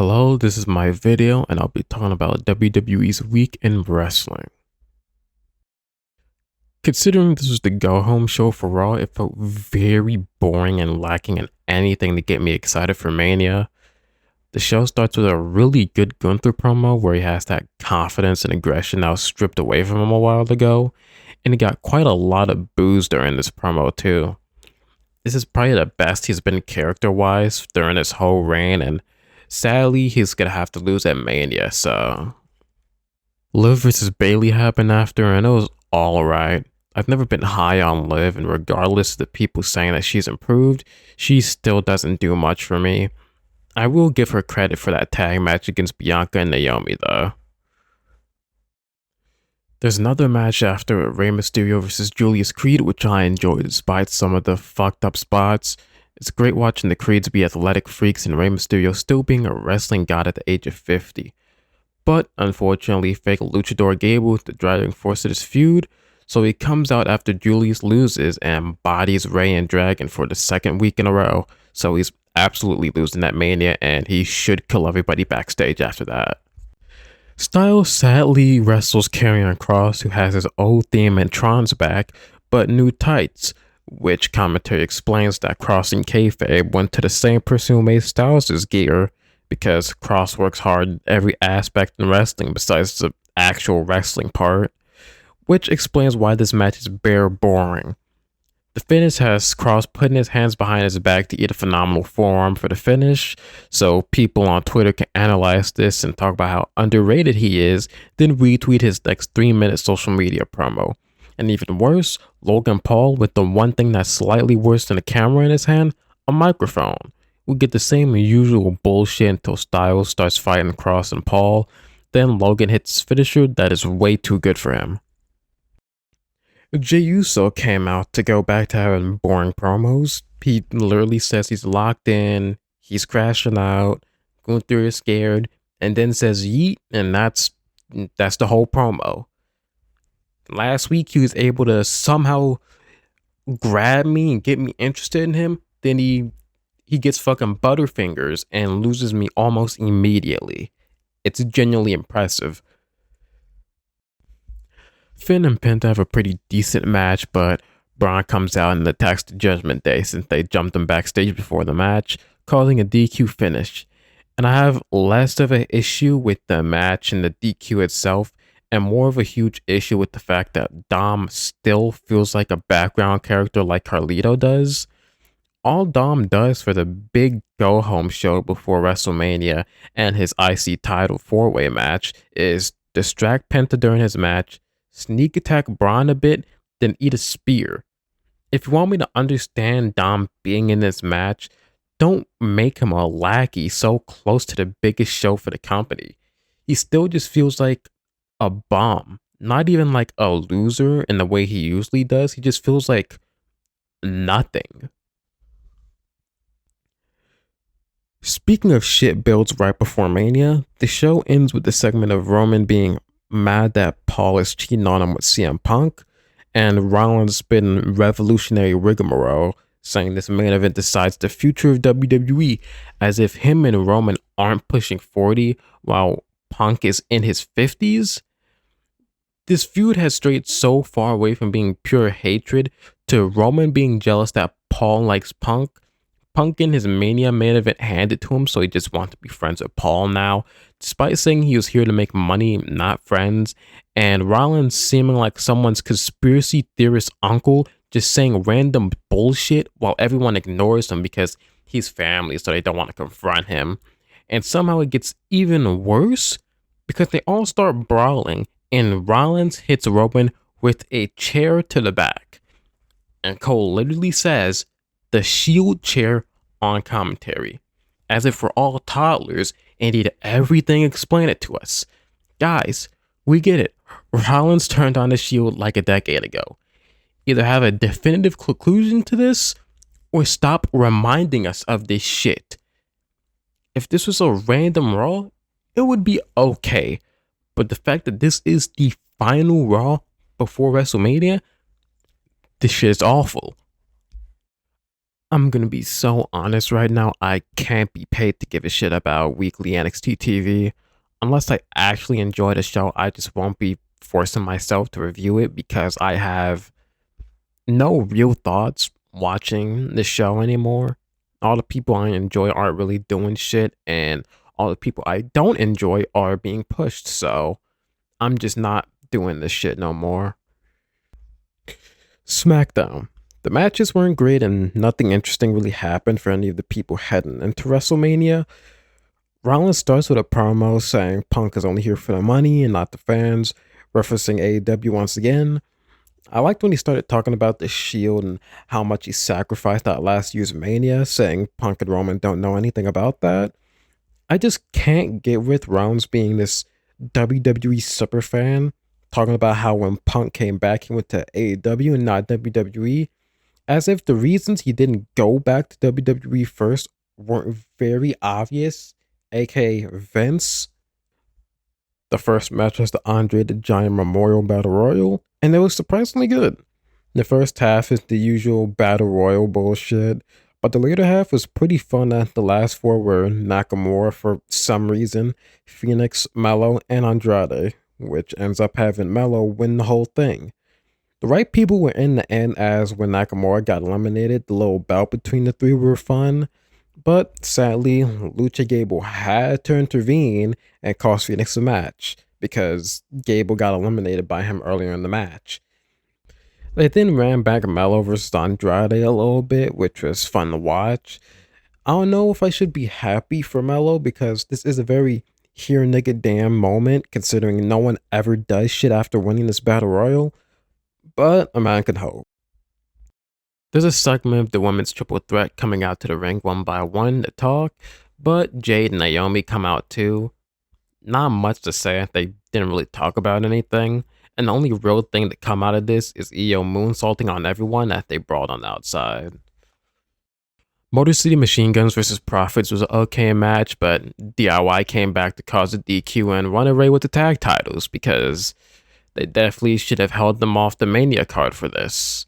Hello, this is my video and I'll be talking about WWE's week in wrestling. Considering this was the go-home show for Raw, it felt very boring and lacking in anything to get me excited for Mania. The show starts with a really good Gunther promo where he has that confidence and aggression that was stripped away from him a while ago, and he got quite a lot of boos during this promo too. This is probably the best he's been character-wise during his whole reign, and sadly, he's gonna have to lose at Mania, so. Liv versus Bailey happened after, and it was alright. I've never been high on Liv, and regardless of the people saying that she's improved, she still doesn't do much for me. I will give her credit for that tag match against Bianca and Naomi, though. There's another match after Rey Mysterio versus Julius Creed, which I enjoyed despite some of the fucked up spots. It's great watching the Creeds be athletic freaks and Rey Mysterio still being a wrestling god at the age of 50. But unfortunately, fake Luchador Gable is the driving force of this feud, so he comes out after Julius loses and bodies Rey and Dragon for the second week in a row, so he's absolutely losing that Mania and he should kill everybody backstage after that. Styles sadly wrestles Karrion Kross, who has his old theme and Tron's back, but new tights, which commentary explains that Kross and kayfabe went to the same person who made Styles' gear, because Kross works hard in every aspect in wrestling besides the actual wrestling part, which explains why this match is bare boring. The finish has Kross putting his hands behind his back to eat a phenomenal forearm for the finish, so people on Twitter can analyze this and talk about how underrated he is, then retweet his next 3-minute social media promo. And even worse, Logan Paul, with the one thing that's slightly worse than a camera in his hand, a microphone. We get the same usual bullshit until Styles starts fighting Kross and Paul, then Logan hits his finisher that is way too good for him. Jey Uso came out to go back to having boring promos. He literally says he's locked in, he's crashing out, Gunther is scared, and then says yeet, and that's the whole promo. Last week he was able to somehow grab me and get me interested in him, then he gets fucking butterfingers and loses me almost immediately. It's genuinely impressive. Finn and Penta have a pretty decent match, but Braun comes out and attacks the Judgment Day since they jumped him backstage before the match, causing a DQ finish. And I have less of an issue with the match and the DQ itself, and more of a huge issue with the fact that Dom still feels like a background character like Carlito does. All Dom does for the big go-home show before WrestleMania and his IC title 4-way match is distract Penta during his match, sneak attack Braun a bit, then eat a spear. If you want me to understand Dom being in this match, don't make him a lackey so close to the biggest show for the company. He still just feels like a bum, not even like a loser in the way he usually does. He just feels like nothing. Speaking of shit builds right before Mania, the show ends with the segment of Roman being mad that Paul is cheating on him with CM Punk, and Rollins spitting revolutionary rigmarole, saying this main event decides the future of WWE, as if him and Roman aren't pushing 40 while Punk is in his 50s. This feud has strayed so far away from being pure hatred to Roman being jealous that Paul likes Punk. Punk in his Mania main event handed to him, so he just wants to be friends with Paul now, despite saying he was here to make money, not friends, and Rollins seeming like someone's conspiracy theorist uncle, just saying random bullshit while everyone ignores him because he's family, so they don't want to confront him. And somehow it gets even worse because they all start brawling, and Rollins hits Roman with a chair to the back. And Cole literally says, "The Shield chair," on commentary, as if we're all toddlers and need everything explain it to us. Guys, we get it. Rollins turned on the Shield like a decade ago. Either have a definitive conclusion to this or stop reminding us of this shit. If this was a random Raw, it would be okay. But the fact that this is the final Raw before WrestleMania, this shit is awful. I'm gonna be so honest right now. I can't be paid to give a shit about weekly NXT TV. Unless I actually enjoy the show, I just won't be forcing myself to review it because I have no real thoughts watching the show anymore. All the people I enjoy aren't really doing shit, and all the people I don't enjoy are being pushed. So I'm just not doing this shit no more. SmackDown. The matches weren't great and nothing interesting really happened for any of the people heading into WrestleMania. Rollins starts with a promo saying Punk is only here for the money and not the fans, referencing AEW once again. I liked when he started talking about the Shield and how much he sacrificed at last year's Mania, saying Punk and Roman don't know anything about that. I just can't get with Rollins being this WWE super fan, talking about how when Punk came back, he went to AEW and not WWE, as if the reasons he didn't go back to WWE first weren't very obvious, aka Vince. The first match was the Andre the Giant Memorial Battle Royal, and it was surprisingly good. The first half is the usual Battle Royal bullshit, but the later half was pretty fun, and the last four were Nakamura for some reason, Phoenix, Mello, and Andrade, which ends up having Mello win the whole thing. The right people were in the end, as when Nakamura got eliminated, the little bout between the three were fun, but sadly, Lucha Gable had to intervene and cost Phoenix a match because Gable got eliminated by him earlier in the match. They then ran back Mello versus Andrade a little bit, which was fun to watch. I don't know if I should be happy for Mello because this is a very here nigga damn moment considering no one ever does shit after winning this battle royal, but a man can hope. There's a segment of the women's triple threat coming out to the ring one by one to talk, but Jade and Naomi come out too. Not much to say, they didn't really talk about anything, and the only real thing that come out of this is Io moonsaulting on everyone that they brought on the outside. Motor City Machine Guns versus Profits was an okay match, but DIY came back to cause a DQ and run away with the tag titles because they definitely should have held them off the Mania card for this.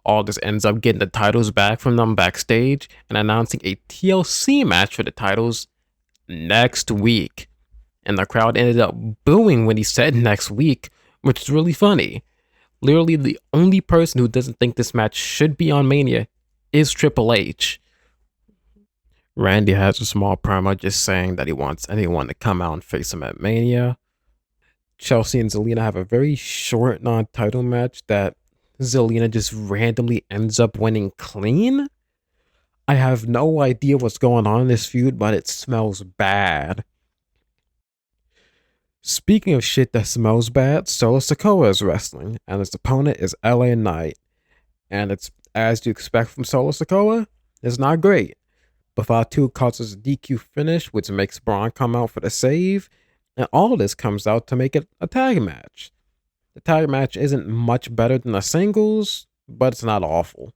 Aldis ends up getting the titles back from them backstage and announcing a TLC match for the titles next week. And the crowd ended up booing when he said next week, which is really funny. Literally, the only person who doesn't think this match should be on Mania is Triple H. Randy has a small promo just saying that he wants anyone to come out and face him at Mania. Chelsea and Zelina have a very short non-title match that Zelina just randomly ends up winning clean. I have no idea what's going on in this feud, but it smells bad. Speaking of shit that smells bad, Solo Sikoa is wrestling, and his opponent is LA Knight. And it's as you expect from Solo Sikoa, it's not great. But Fatu causes a DQ finish, which makes Braun come out for the save, and all this comes out to make it a tag match. The tag match isn't much better than the singles, but it's not awful.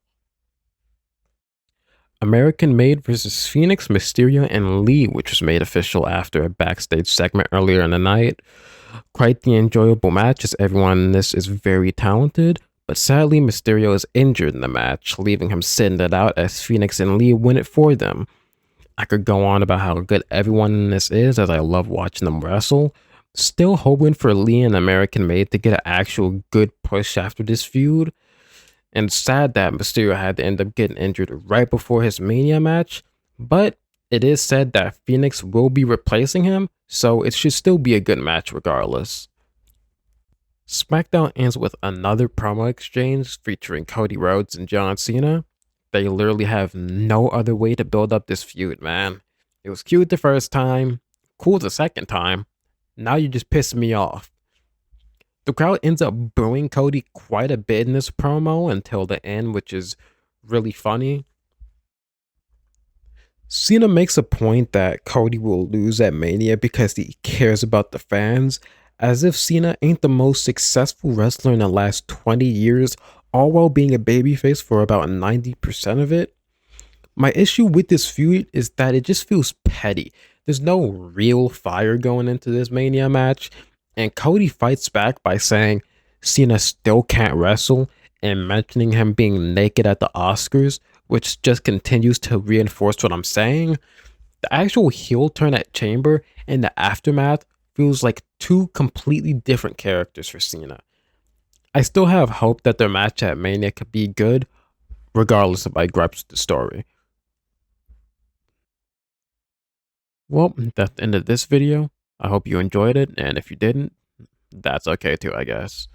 American Made versus Phoenix, Mysterio, and Lee, which was made official after a backstage segment earlier in the night. Quite the enjoyable match, as everyone in this is very talented, but sadly Mysterio is injured in the match, leaving him sitting it out as Phoenix and Lee win it for them. I could go on about how good everyone in this is, as I love watching them wrestle. Still hoping for Lee and American Made to get an actual good push after this feud. And sad that Mysterio had to end up getting injured right before his Mania match, but it is said that Phoenix will be replacing him, so it should still be a good match regardless. SmackDown ends with another promo exchange featuring Cody Rhodes and John Cena. They literally have no other way to build up this feud, man. It was cute the first time, cool the second time, now you're just pissing me off. The crowd ends up booing Cody quite a bit in this promo until the end, which is really funny. Cena makes a point that Cody will lose at Mania because he cares about the fans, as if Cena ain't the most successful wrestler in the last 20 years, all while being a babyface for about 90% of it. My issue with this feud is that it just feels petty. There's no real fire going into this Mania match, and Cody fights back by saying Cena still can't wrestle and mentioning him being naked at the Oscars, which just continues to reinforce what I'm saying. The actual heel turn at Chamber and the aftermath feels like two completely different characters for Cena. I still have hope that their match at Mania could be good, regardless of my gripes with the story. Well, that's the end of this video. I hope you enjoyed it, and if you didn't, that's okay too, I guess.